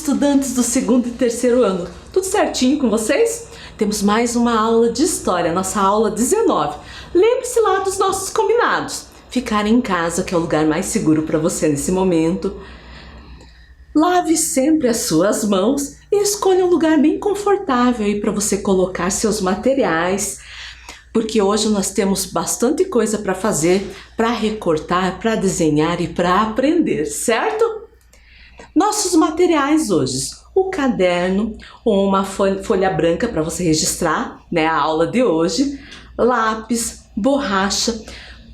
estudantes do segundo e terceiro ano, tudo certinho com vocês? Temos mais uma aula de história, nossa aula 19. Lembre-se lá dos nossos combinados. Ficar em casa, que é o lugar mais seguro para você nesse momento. Lave sempre as suas mãos e escolha um lugar bem confortável aí para você colocar seus materiais, porque hoje nós temos bastante coisa para fazer, para recortar, para desenhar e para aprender, certo? Nossos materiais hoje, o caderno ou uma folha branca para você registrar, né, a aula de hoje, lápis, borracha,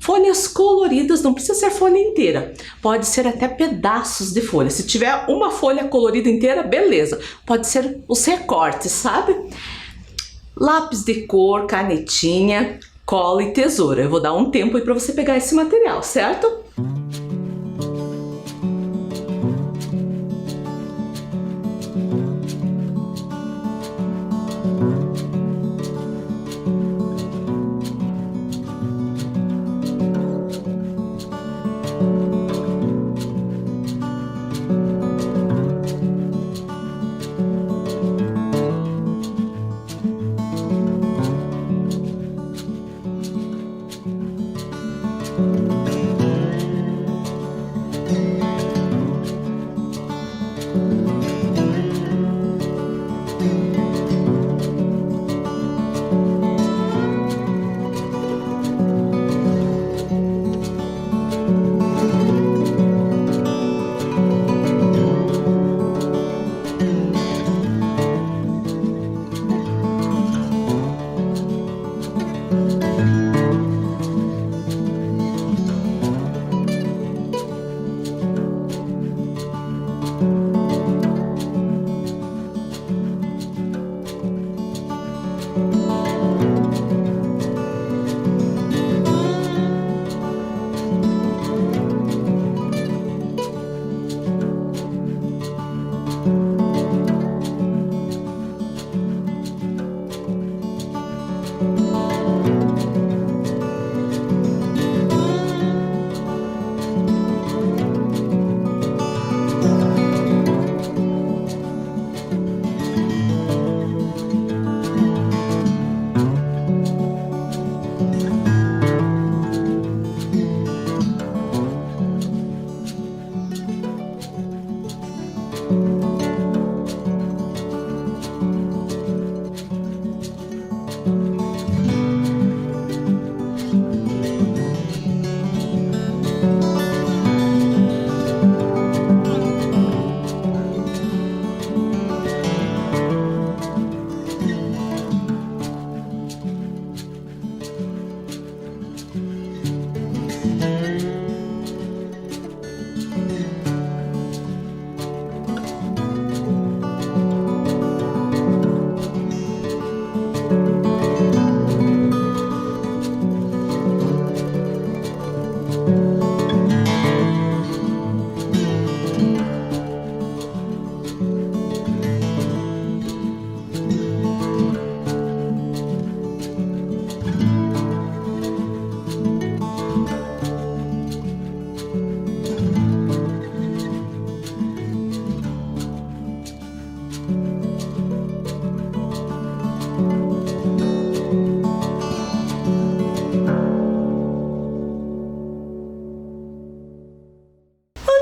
folhas coloridas, não precisa ser folha inteira, pode ser até pedaços de folha. Se tiver uma folha colorida inteira, beleza, pode ser os recortes, sabe? Lápis de cor, canetinha, cola e tesoura. Eu vou dar um tempo aí para você pegar esse material, certo?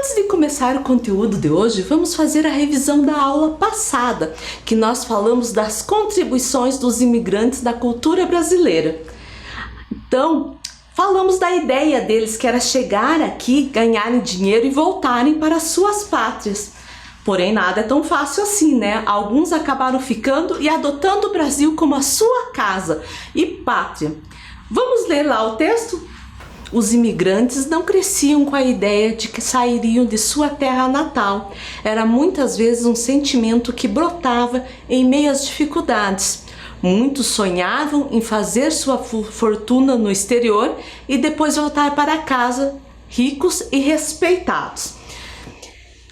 Antes de começar o conteúdo de hoje, vamos fazer a revisão da aula passada, que nós falamos das contribuições dos imigrantes da cultura brasileira. Então, falamos da ideia deles, que era chegar aqui, ganharem dinheiro e voltarem para suas pátrias. Porém, nada é tão fácil assim, né? Alguns acabaram ficando e adotando o Brasil como a sua casa e pátria. Vamos ler lá o texto? Os imigrantes não cresciam com a ideia de que sairiam de sua terra natal. Era muitas vezes um sentimento que brotava em meio às dificuldades. Muitos sonhavam em fazer sua fortuna no exterior e depois voltar para casa ricos e respeitados.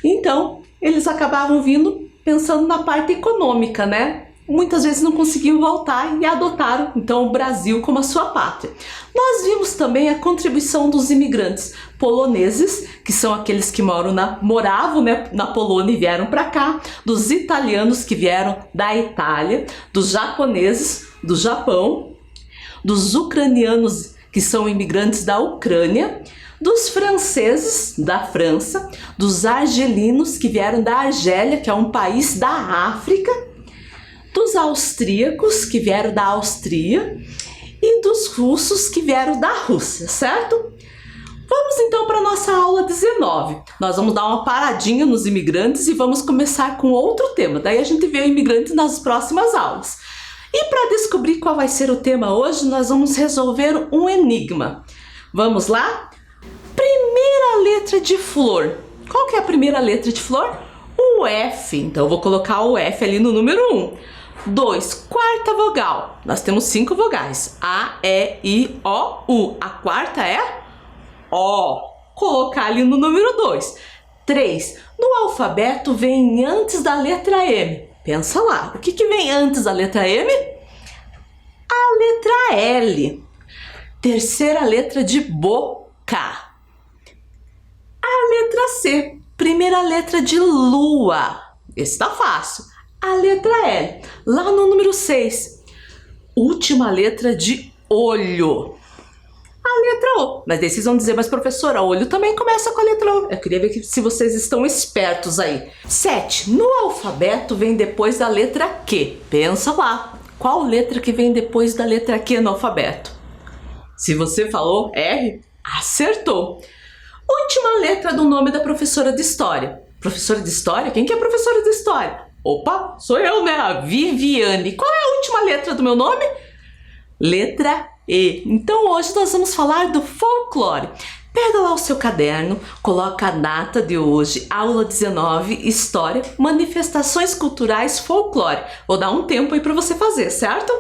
Então, eles acabavam vindo pensando na parte econômica, né? muitas vezes não conseguiam voltar e adotaram então o Brasil como a sua pátria. Nós vimos também a contribuição dos imigrantes poloneses, que são aqueles que moravam, né, na Polônia e vieram para cá, dos italianos que vieram da Itália, dos japoneses do Japão, dos ucranianos que são imigrantes da Ucrânia, dos franceses da França, dos argelinos que vieram da Argélia, que é um país da África, dos austríacos que vieram da Áustria e dos russos que vieram da Rússia, certo? Vamos então para a nossa aula 19. Nós vamos dar uma paradinha nos imigrantes e vamos começar com outro tema. Daí a gente vê imigrantes nas próximas aulas. E para descobrir qual vai ser o tema hoje, nós vamos resolver um enigma. Vamos lá? Primeira letra de flor. Qual que é a primeira letra de flor? O F. Então eu vou colocar o F ali no número 1. 2. Quarta vogal. Nós temos 5 vogais. A, E, I, O, U. A quarta é O. Colocar ali no número 2. 3. No alfabeto vem antes da letra M. Pensa lá, o que vem antes da letra M? A letra L. Terceira letra de boca. A letra C. Primeira letra de lua. Esse tá fácil. A letra L. Lá no número 6. Última letra de olho. A letra O. Mas daí vocês vão dizer, mas professora, olho também começa com a letra O. Eu queria ver se vocês estão espertos aí. 7. No alfabeto vem depois da letra Q. Pensa lá. Qual letra que vem depois da letra Q no alfabeto? Se você falou R, acertou. Última letra do nome da professora de História. Professora de História? Quem que é professora de História? Opa, sou eu, né? A Viviane. Qual é a última letra do meu nome? Letra E. Então hoje nós vamos falar do folclore. Pega lá o seu caderno, coloca a data de hoje, aula 19, História, Manifestações Culturais, Folclore. Vou dar um tempo aí para você fazer, certo?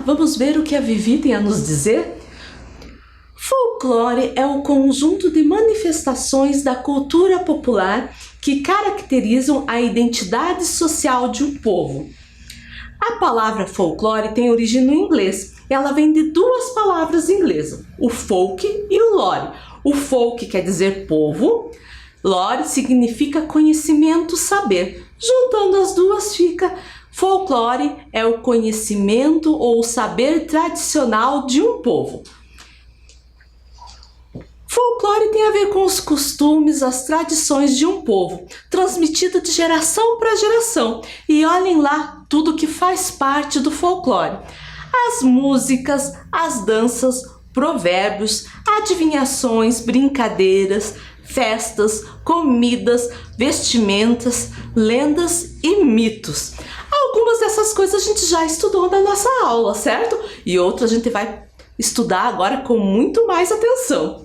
vamos ver o que a Vivi tem a nos dizer? Folclore é o conjunto de manifestações da cultura popular que caracterizam a identidade social de um povo. A palavra folclore tem origem no inglês. Ela vem de duas palavras inglesas, o folk e o lore. O folk quer dizer povo, lore significa conhecimento, saber. Juntando as duas fica folclore é o conhecimento ou o saber tradicional de um povo. Folclore tem a ver com os costumes, as tradições de um povo, transmitido de geração para geração. E olhem lá tudo que faz parte do folclore. As músicas, as danças, provérbios, adivinhações, brincadeiras, festas, comidas, vestimentas, lendas e mitos. Algumas dessas coisas a gente já estudou na nossa aula, certo? E outras a gente vai estudar agora com muito mais atenção.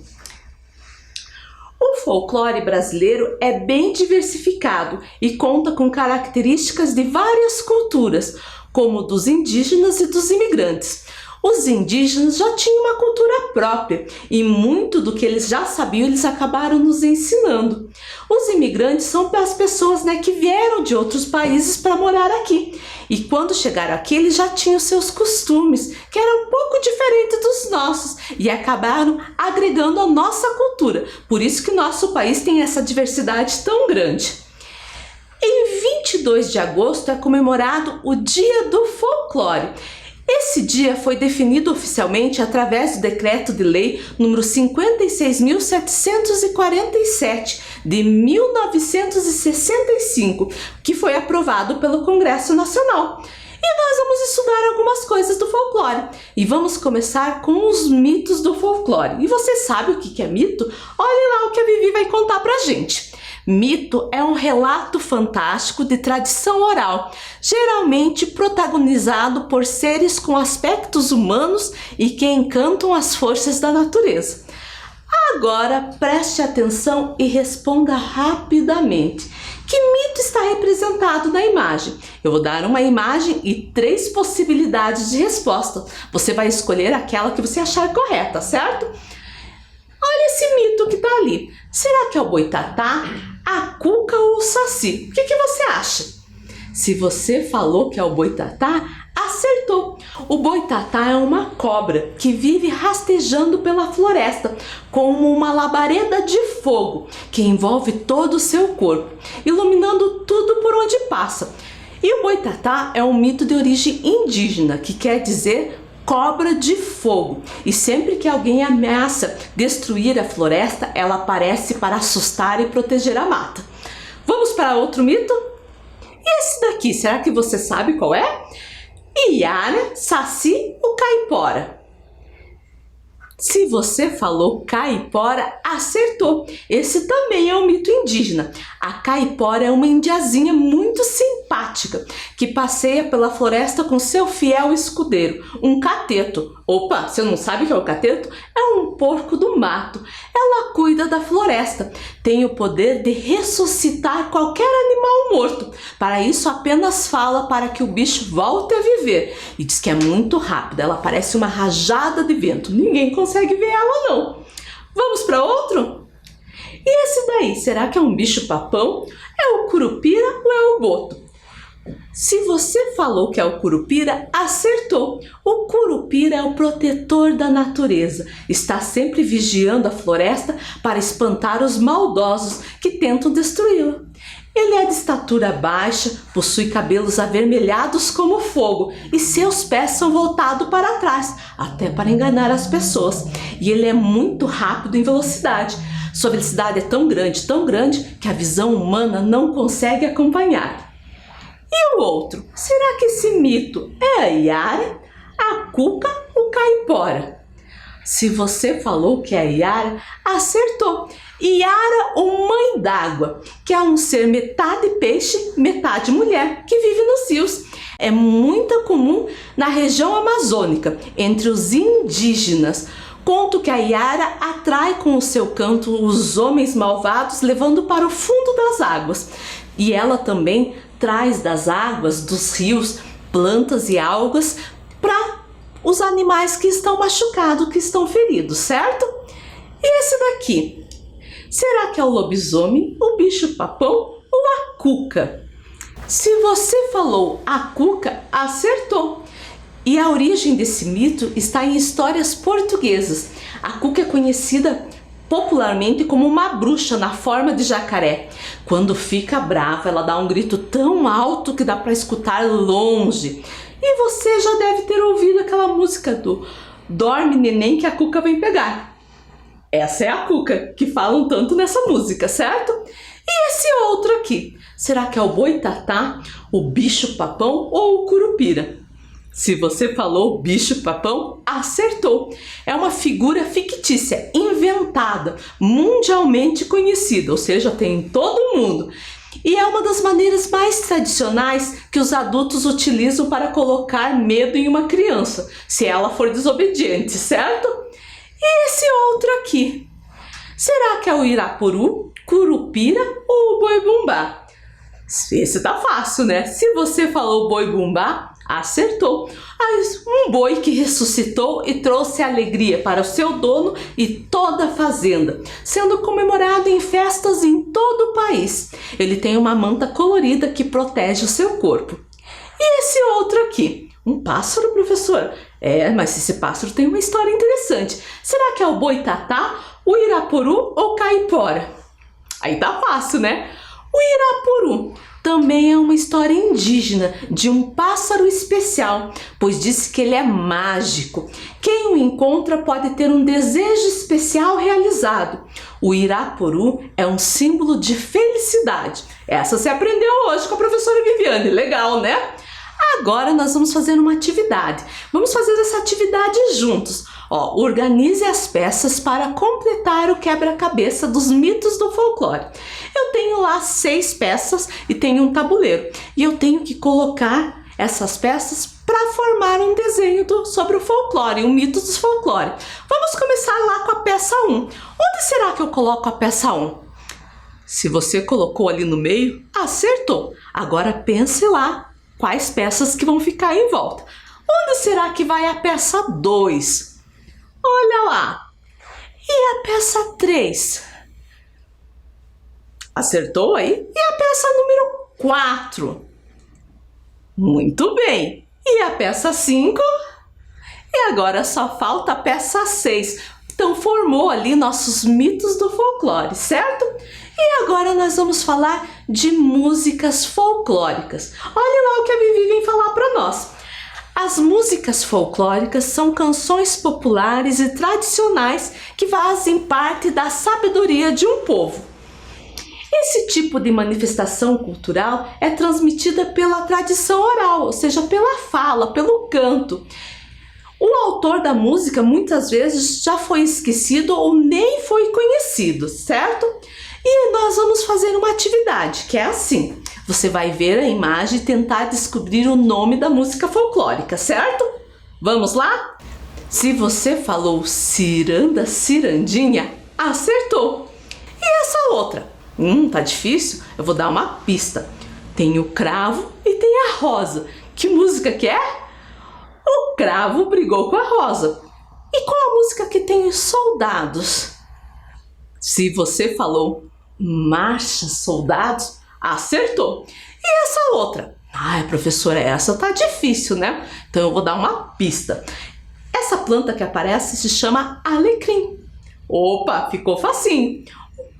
O folclore brasileiro é bem diversificado e conta com características de várias culturas, como dos indígenas e dos imigrantes. Os indígenas já tinham uma cultura própria e muito do que eles já sabiam eles acabaram nos ensinando. Os imigrantes são as pessoas, que vieram de outros países para morar aqui. E quando chegaram aqui, eles já tinham seus costumes, que eram um pouco diferentes dos nossos, e acabaram agregando a nossa cultura. Por isso que nosso país tem essa diversidade tão grande. Em 22 de agosto é comemorado o Dia do Folclore. Esse dia foi definido oficialmente através do Decreto de Lei número 56.747 de 1965, que foi aprovado pelo Congresso Nacional. E nós vamos estudar algumas coisas do folclore. E vamos começar com os mitos do folclore. E você sabe o que é mito? Olha lá o que a Vivi vai contar pra gente. Mito é um relato fantástico de tradição oral, geralmente protagonizado por seres com aspectos humanos e que encantam as forças da natureza. Agora preste atenção e responda rapidamente. Que mito está representado na imagem? Eu vou dar uma imagem e 3 possibilidades de resposta. Você vai escolher aquela que você achar correta, certo? Olha esse mito que está ali. Será que é o boitatá, a cuca ou o saci? O que você acha? Se você falou que é o boitatá, acertou. O boitatá é uma cobra que vive rastejando pela floresta, como uma labareda de fogo que envolve todo o seu corpo, iluminando tudo por onde passa. E o boitatá é um mito de origem indígena, que quer dizer cobra de fogo, e sempre que alguém ameaça destruir a floresta, ela aparece para assustar e proteger a mata. Vamos para outro mito? E esse daqui, será que você sabe qual é? Iara, saci ou caipora? Se você falou caipora, acertou. Esse também é um mito indígena. A caipora é uma indiazinha muito simpática que passeia pela floresta com seu fiel escudeiro, um cateto. Opa, você não sabe o que é o cateto? É um porco do mato. Ela cuida da floresta. Tem o poder de ressuscitar qualquer animal morto. Para isso, apenas fala para que o bicho volte a viver. E diz que é muito rápida. Ela parece uma rajada de vento. Ninguém consegue ver ela, não. Vamos para outro? E esse daí, será que é um bicho papão? É o curupira ou é o boto? Se você falou que é o curupira, acertou. O curupira é o protetor da natureza. Está sempre vigiando a floresta para espantar os maldosos que tentam destruí-la. Ele é de estatura baixa, possui cabelos avermelhados como fogo e seus pés são voltados para trás, até para enganar as pessoas. E ele é muito rápido em velocidade. Sua velocidade é tão grande, que a visão humana não consegue acompanhar. E o outro? Será que esse mito é a Iara, a cuca ou caipora? Se você falou que é a Iara, acertou. Iara ou mãe d'água, que é um ser metade peixe, metade mulher, que vive nos rios. É muito comum na região amazônica, entre os indígenas. Conto que a Iara atrai com o seu canto os homens malvados, levando para o fundo das águas. E ela também traz das águas dos rios plantas e algas para os animais que estão machucados, que estão feridos, certo? E esse daqui? Será que é o lobisomem, o bicho-papão ou a cuca? Se você falou a cuca, acertou! E a origem desse mito está em histórias portuguesas. A cuca é conhecida popularmente como uma bruxa na forma de jacaré. Quando fica brava, ela dá um grito tão alto que dá para escutar longe. E você já deve ter ouvido aquela música do Dorme, Neném, que a cuca vem pegar. Essa é a cuca que falam tanto nessa música, certo? E esse outro aqui? Será que é o boitatá, o bicho-papão ou o curupira? Se você falou bicho-papão, acertou! É uma figura fictícia, inventada, mundialmente conhecida, ou seja, tem em todo mundo. E é uma das maneiras mais tradicionais que os adultos utilizam para colocar medo em uma criança, se ela for desobediente, certo? E esse outro aqui? Será que é o irapuru, curupira ou o boi-bumbá? Esse tá fácil, né? Se você falou boi-bumbá, acertou. Um boi que ressuscitou e trouxe alegria para o seu dono e toda a fazenda, sendo comemorado em festas em todo o país. Ele tem uma manta colorida que protege o seu corpo. E esse outro aqui? Um pássaro, professor? Mas esse pássaro tem uma história interessante. Será que é o boitatá, o irapuru ou caipora? Aí tá fácil, né? O irapuru também é uma história indígena de um pássaro especial, pois diz que ele é mágico. Quem o encontra pode ter um desejo especial realizado. O irapuru é um símbolo de felicidade. Essa você aprendeu hoje com a professora Viviane, legal, né? Agora nós vamos fazer uma atividade. Vamos fazer essa atividade juntos. Organize as peças para completar o quebra-cabeça dos mitos do folclore. Eu tenho lá 6 peças e tenho um tabuleiro. E eu tenho que colocar essas peças para formar um desenho sobre o folclore, um mito dos folclore. Vamos começar lá com a peça 1. Onde será que eu coloco a peça 1? Se você colocou ali no meio, acertou. Agora pense lá quais peças que vão ficar em volta. Onde será que vai a peça 2? Olha lá. E a peça 3? Acertou aí? E a peça número 4? Muito bem. E a peça 5? E agora só falta a peça 6. Então formou ali nossos mitos do folclore, certo? E agora nós vamos falar de músicas folclóricas. Olha lá o que a Vivi vem falar para nós. As músicas folclóricas são canções populares e tradicionais que fazem parte da sabedoria de um povo. Esse tipo de manifestação cultural é transmitida pela tradição oral, ou seja, pela fala, pelo canto. O autor da música muitas vezes já foi esquecido ou nem foi conhecido, certo? E nós vamos fazer uma atividade que é assim. Você vai ver a imagem e tentar descobrir o nome da música folclórica, certo? Vamos lá? Se você falou ciranda, cirandinha, acertou. E essa outra? Tá difícil? Eu vou dar uma pista. Tem o cravo e tem a rosa. Que música que é? O cravo brigou com a rosa. E qual a música que tem os soldados? Se você falou marcha, soldados, acertou. E essa outra? Professora, essa tá difícil, né? Então eu vou dar uma pista. Essa planta que aparece se chama alecrim. Opa, ficou facinho.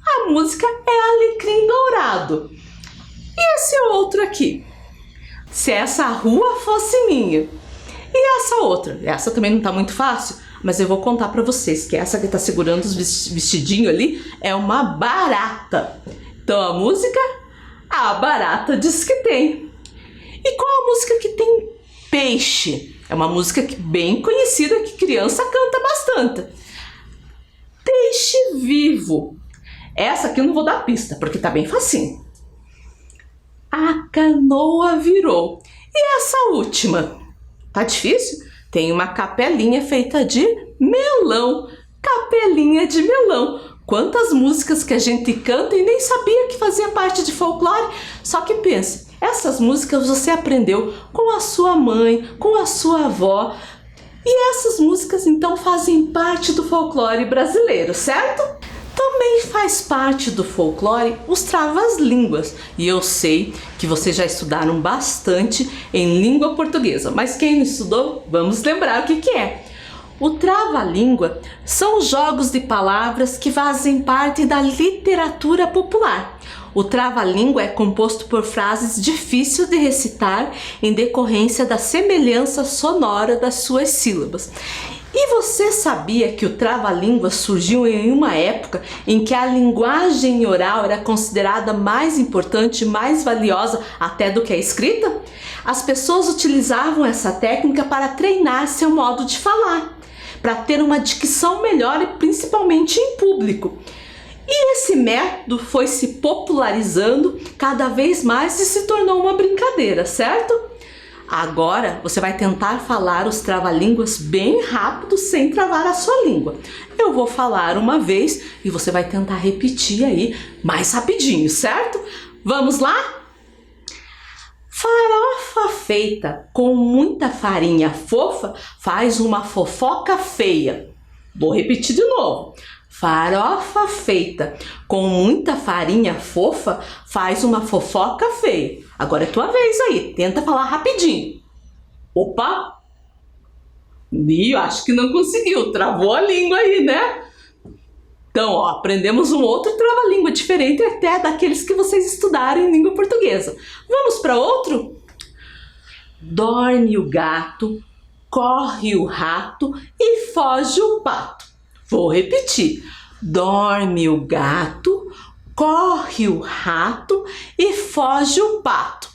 A música é Alecrim Dourado. E esse outro aqui? Se essa rua fosse minha. E essa outra? Essa também não tá muito fácil, mas eu vou contar pra vocês que essa que tá segurando os vestidinhos ali é uma barata. Então a música, a barata diz que tem. E qual a música que tem peixe? É uma música bem conhecida que criança canta bastante. Peixe vivo. Essa aqui eu não vou dar pista, porque tá bem facinho. A canoa virou. E essa última? Tá difícil? Tem uma capelinha feita de melão. Capelinha de melão. Quantas músicas que a gente canta e nem sabia que fazia parte de folclore. Só que pense, essas músicas você aprendeu com a sua mãe, com a sua avó. E essas músicas então fazem parte do folclore brasileiro, certo? Também faz parte do folclore os travas-línguas, e eu sei que vocês já estudaram bastante em língua portuguesa, mas quem não estudou, vamos lembrar o que é. O trava-língua são jogos de palavras que fazem parte da literatura popular. O trava-língua é composto por frases difíceis de recitar em decorrência da semelhança sonora das suas sílabas. E você sabia que o trava-língua surgiu em uma época em que a linguagem oral era considerada mais importante e mais valiosa até do que a escrita? As pessoas utilizavam essa técnica para treinar seu modo de falar, para ter uma dicção melhor e principalmente em público. E esse método foi se popularizando cada vez mais e se tornou uma brincadeira, certo? Agora você vai tentar falar os trava-línguas bem rápido sem travar a sua língua. Eu vou falar uma vez e você vai tentar repetir aí mais rapidinho, certo? Vamos lá? Farofa feita com muita farinha fofa faz uma fofoca feia. Vou repetir de novo. Farofa feita com muita farinha fofa faz uma fofoca feia. Agora é tua vez aí, tenta falar rapidinho. Opa! Ih, acho que não conseguiu, travou a língua aí, né? Então, ó, aprendemos um outro trava-língua diferente até daqueles que vocês estudaram em língua portuguesa. Vamos para outro? Dorme o gato, corre o rato e foge o pato. Vou repetir. Dorme o gato, corre o rato e foge o pato.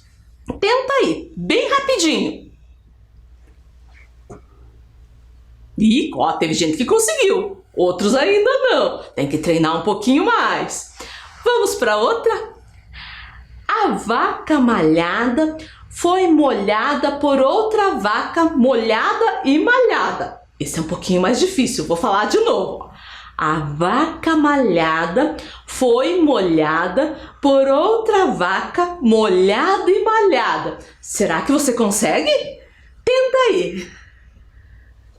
Tenta aí, bem rapidinho. Ih, ó, teve gente que conseguiu, outros ainda não. Tem que treinar um pouquinho mais. Vamos para outra? A vaca malhada foi molhada por outra vaca molhada e malhada. Esse é um pouquinho mais difícil, vou falar de novo. A vaca malhada foi molhada por outra vaca molhada e malhada. Será que você consegue? Tenta aí.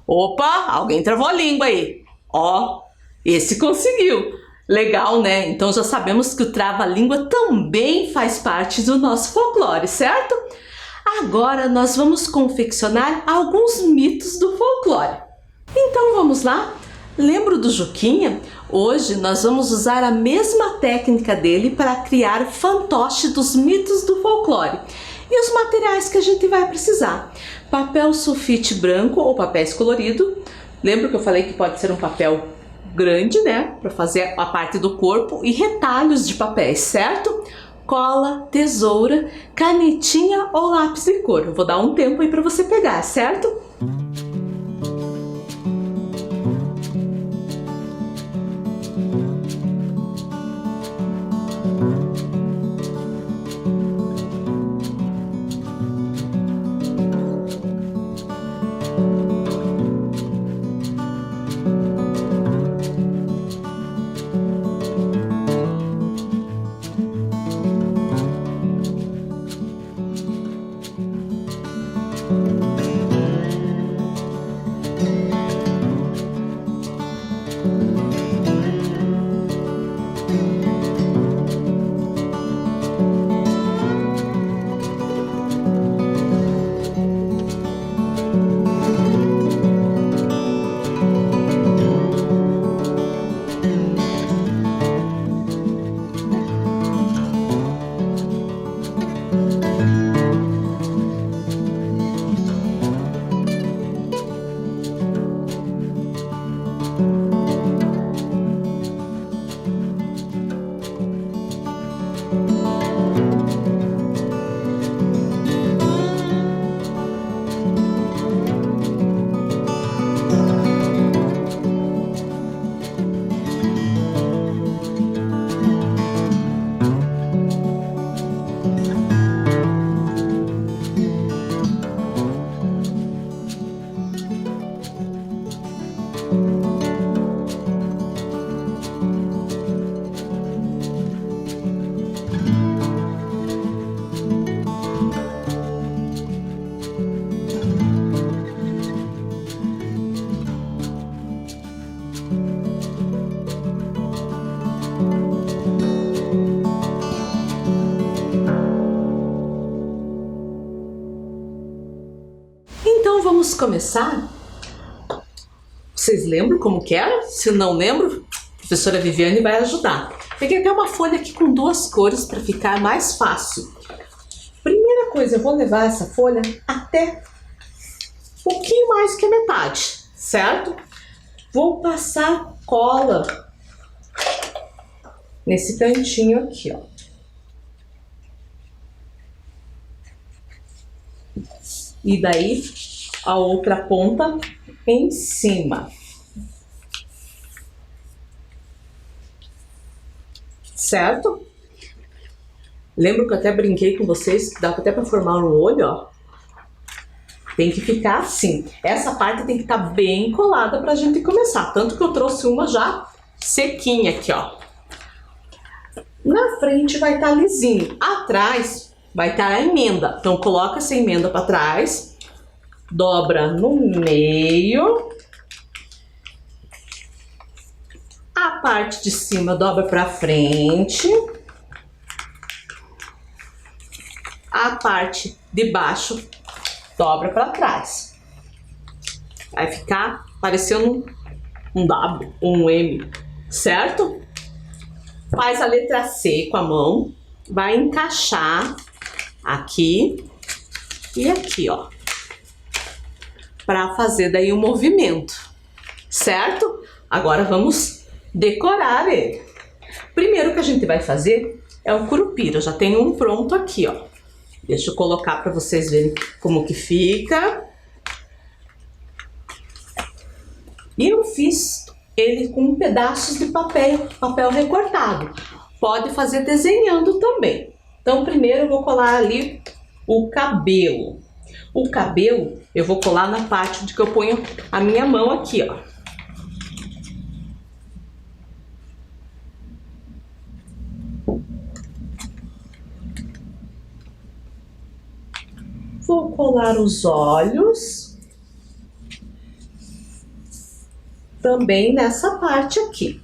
Opa, alguém travou a língua aí. Ó, esse conseguiu. Legal, né? Então já sabemos que o trava-língua também faz parte do nosso folclore, certo? Agora nós vamos confeccionar alguns mitos do folclore. Então vamos lá? Lembra do Juquinha? Hoje nós vamos usar a mesma técnica dele para criar fantoche dos mitos do folclore. E os materiais que a gente vai precisar: papel sulfite branco ou papéis colorido. Lembra que eu falei que pode ser um papel grande, né? Para fazer a parte do corpo, e retalhos de papéis, certo? Cola, tesoura, canetinha ou lápis de cor. Eu vou dar um tempo aí para você pegar, certo? vamos começar? Vocês lembram como que era? Se não lembro, a professora Viviane vai ajudar. Peguei até uma folha aqui com duas cores para ficar mais fácil. Primeira coisa, eu vou levar essa folha até um pouquinho mais que a metade, certo? Vou passar cola nesse cantinho aqui, ó. E daí a outra ponta em cima. Certo? Lembro que eu até brinquei com vocês que dá até para formar um olho, ó. Tem que ficar assim. Essa parte tem que estar bem colada pra gente começar. Tanto que eu trouxe uma já sequinha aqui, ó. Na frente vai estar lisinho. Atrás vai estar a emenda. Então coloca essa emenda para trás. Dobra no meio. A parte de cima dobra para frente. A parte de baixo dobra para trás. Vai ficar parecendo um W, um M, certo? Faz a letra C com a mão, vai encaixar aqui e aqui, ó, para fazer daí o movimento, certo? Agora vamos decorar ele. Primeiro que a gente vai fazer é o curupira. Eu já tenho um pronto aqui, ó. Deixa eu colocar para vocês verem como que fica. E eu fiz ele com pedaços de papel recortado. Pode fazer desenhando também. Então, primeiro eu vou colar ali o cabelo. O cabelo eu vou colar na parte onde que eu ponho a minha mão aqui, ó. Vou colar os olhos também nessa parte aqui.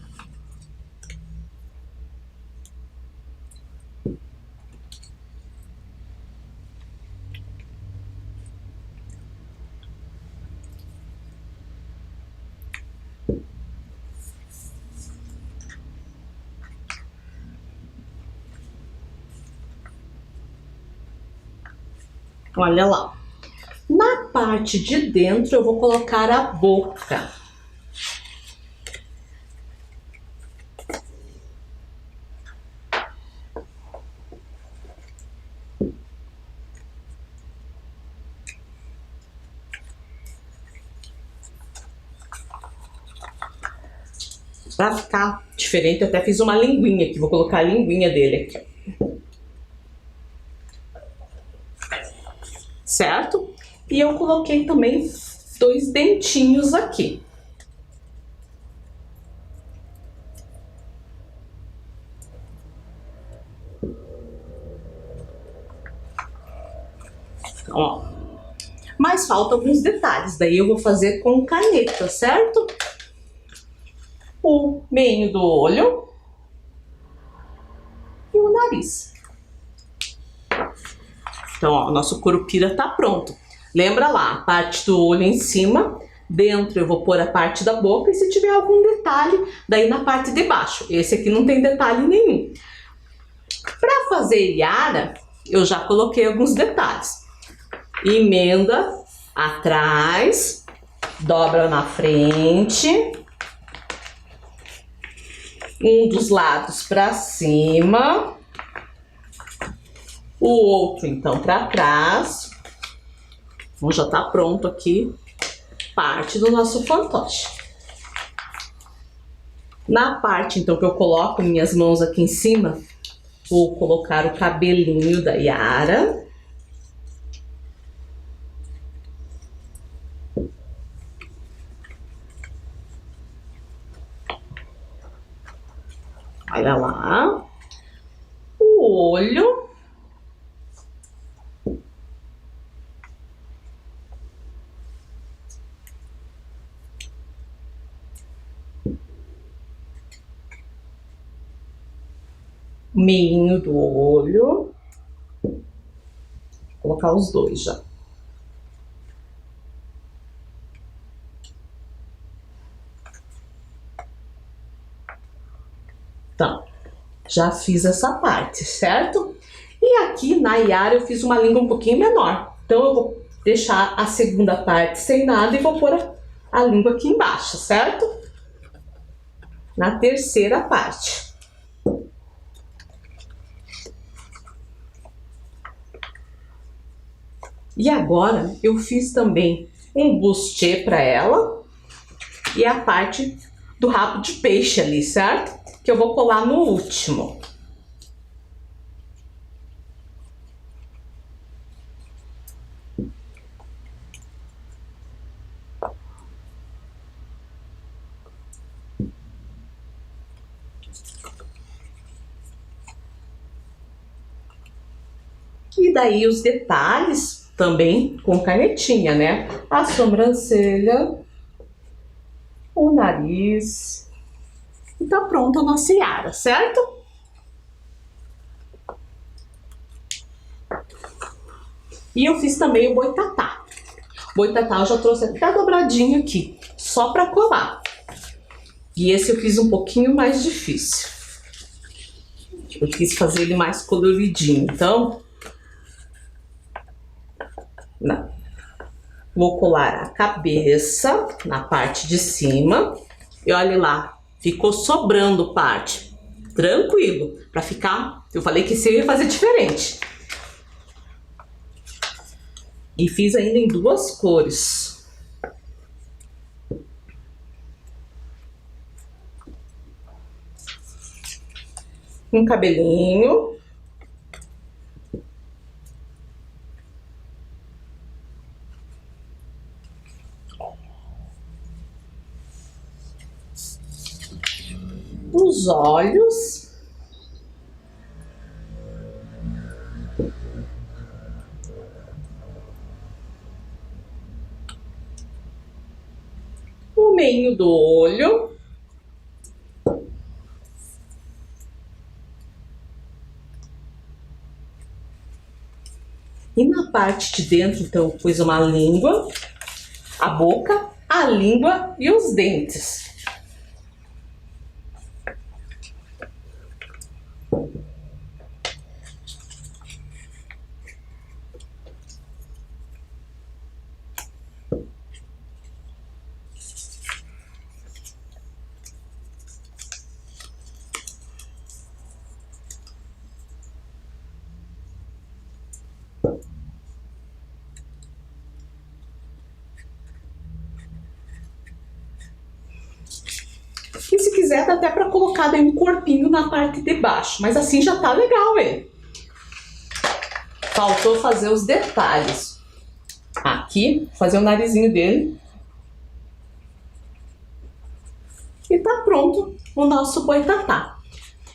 Olha lá. Na parte de dentro eu vou colocar a boca. Pra ficar diferente, eu até fiz uma linguinha aqui. Vou colocar a linguinha dele aqui. Certo? E eu coloquei também 2 dentinhos aqui. Ó. Mas faltam alguns detalhes. Daí eu vou fazer com caneta, certo? O meio do olho e o nariz. Então, ó, nosso curupira tá pronto. Lembra lá, a parte do olho em cima, dentro eu vou pôr a parte da boca e se tiver algum detalhe, daí na parte de baixo. Esse aqui não tem detalhe nenhum. Para fazer Yara, eu já coloquei alguns detalhes. Emenda atrás, dobra na frente, um dos lados para cima, o outro então para trás. Então já tá pronto aqui parte do nosso fantoche. Na parte então que eu coloco minhas mãos aqui em cima, vou colocar o cabelinho da Yara. Olha lá, o olho, meinho do olho, vou colocar os dois já. Já fiz essa parte, certo? E aqui na Yara eu fiz uma língua um pouquinho menor. Então eu vou deixar a segunda parte sem nada e vou pôr a língua aqui embaixo, certo? Na terceira parte. E agora eu fiz também um bustier para ela e a parte do rabo de peixe ali, certo? Que eu vou colar no último. E daí os detalhes também com canetinha, né? A sobrancelha, o nariz. E tá pronta a nossa Yara, certo? E eu fiz também o boitatá. O boitatá eu já trouxe até dobradinho aqui, só pra colar. E esse eu fiz um pouquinho mais difícil. Eu quis fazer ele mais coloridinho, então... Não. Vou colar a cabeça na parte de cima. E olha lá, ficou sobrando parte. Tranquilo, pra ficar... Eu falei que você ia fazer diferente. E fiz ainda em duas cores. Um cabelinho. Os olhos. O meio do olho. E na parte de dentro, então, eu pus uma língua, a boca, a língua e os dentes. E se quiser, dá até para colocar daí um corpinho na parte de baixo, mas assim já tá legal ele. Faltou fazer os detalhes. Aqui, fazer o narizinho dele. E tá pronto o nosso boitatá.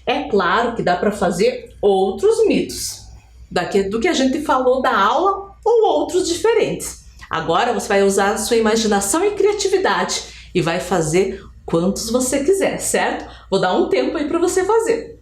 É claro que dá para fazer outros mitos, do que a gente falou da aula ou outros diferentes. Agora você vai usar a sua imaginação e criatividade e vai fazer quantos você quiser, certo? Vou dar um tempo aí para você fazer.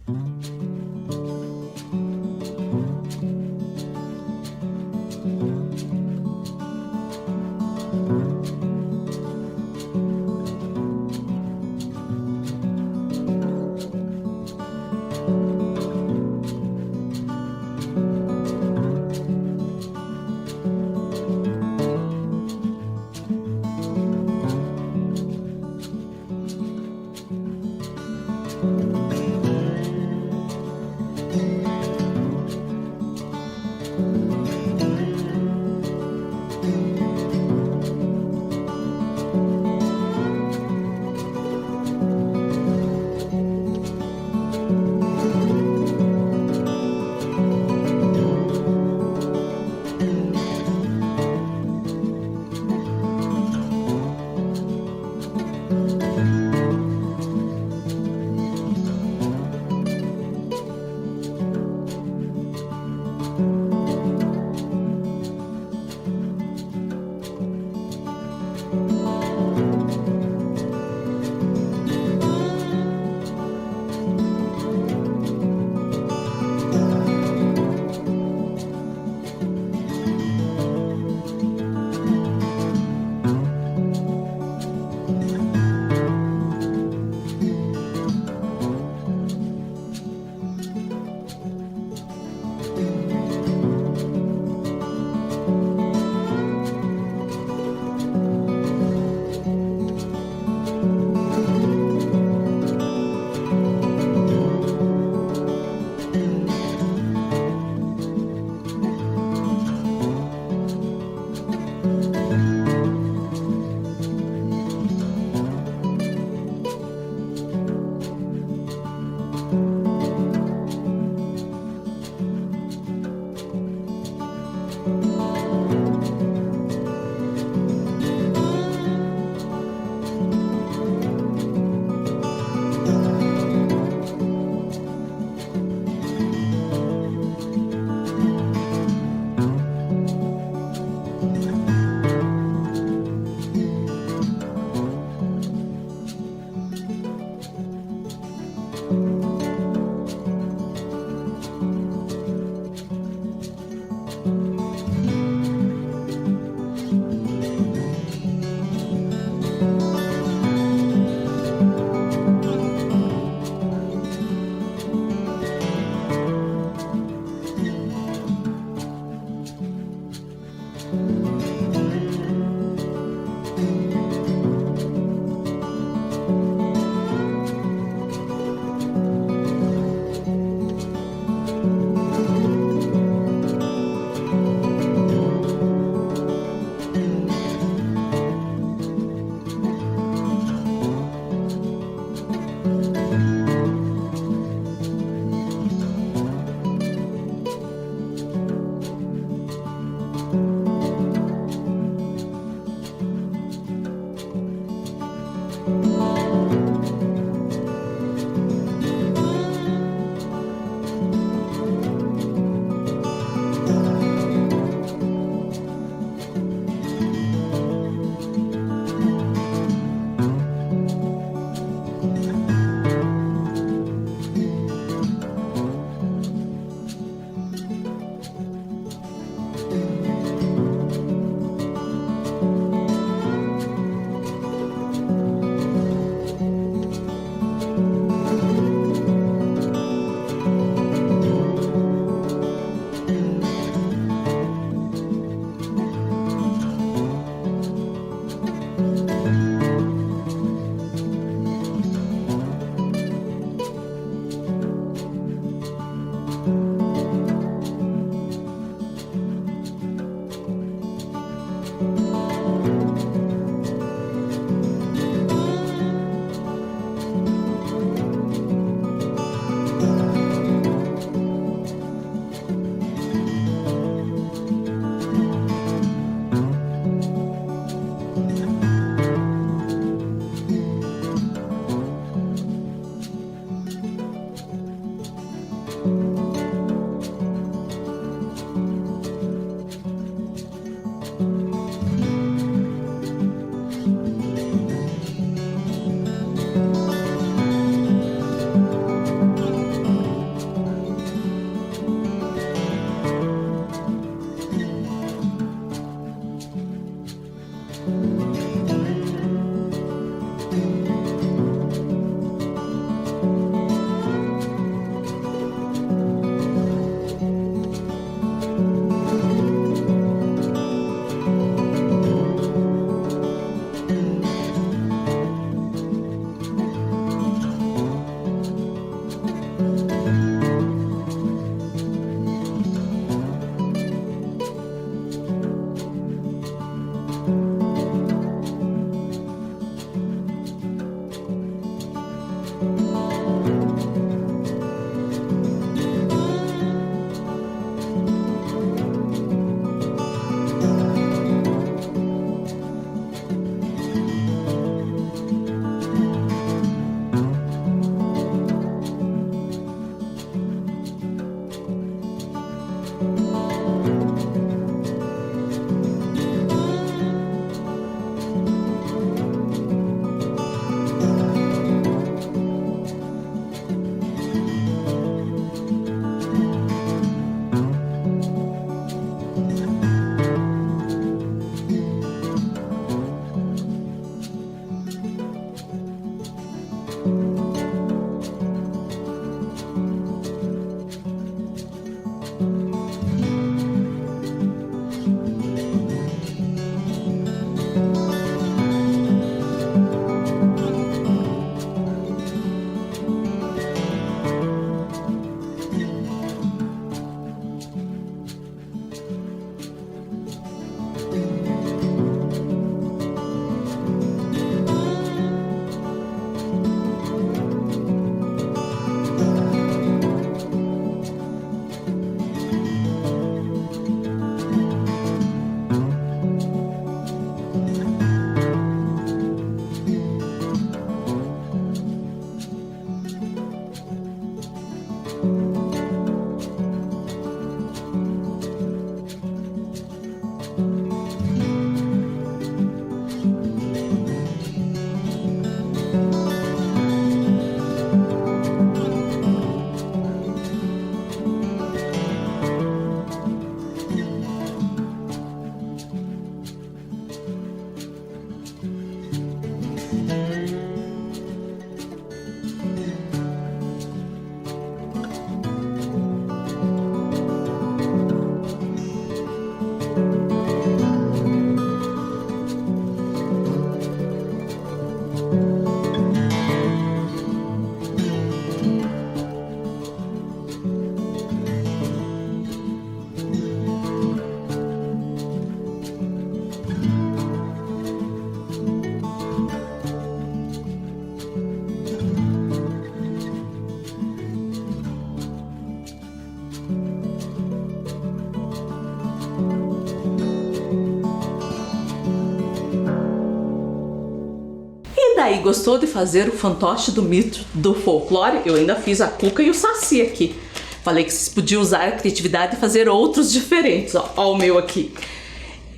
E daí, gostou de fazer o fantoche do mito do folclore? Eu ainda fiz a Cuca e o Saci aqui. Falei que vocês podiam usar a criatividade e fazer outros diferentes. Ó o meu aqui.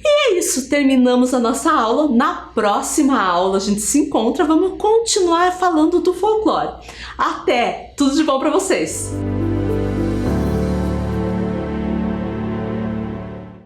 E é isso, terminamos a nossa aula. Na próxima aula a gente se encontra, vamos continuar falando do folclore. Até! Tudo de bom pra vocês!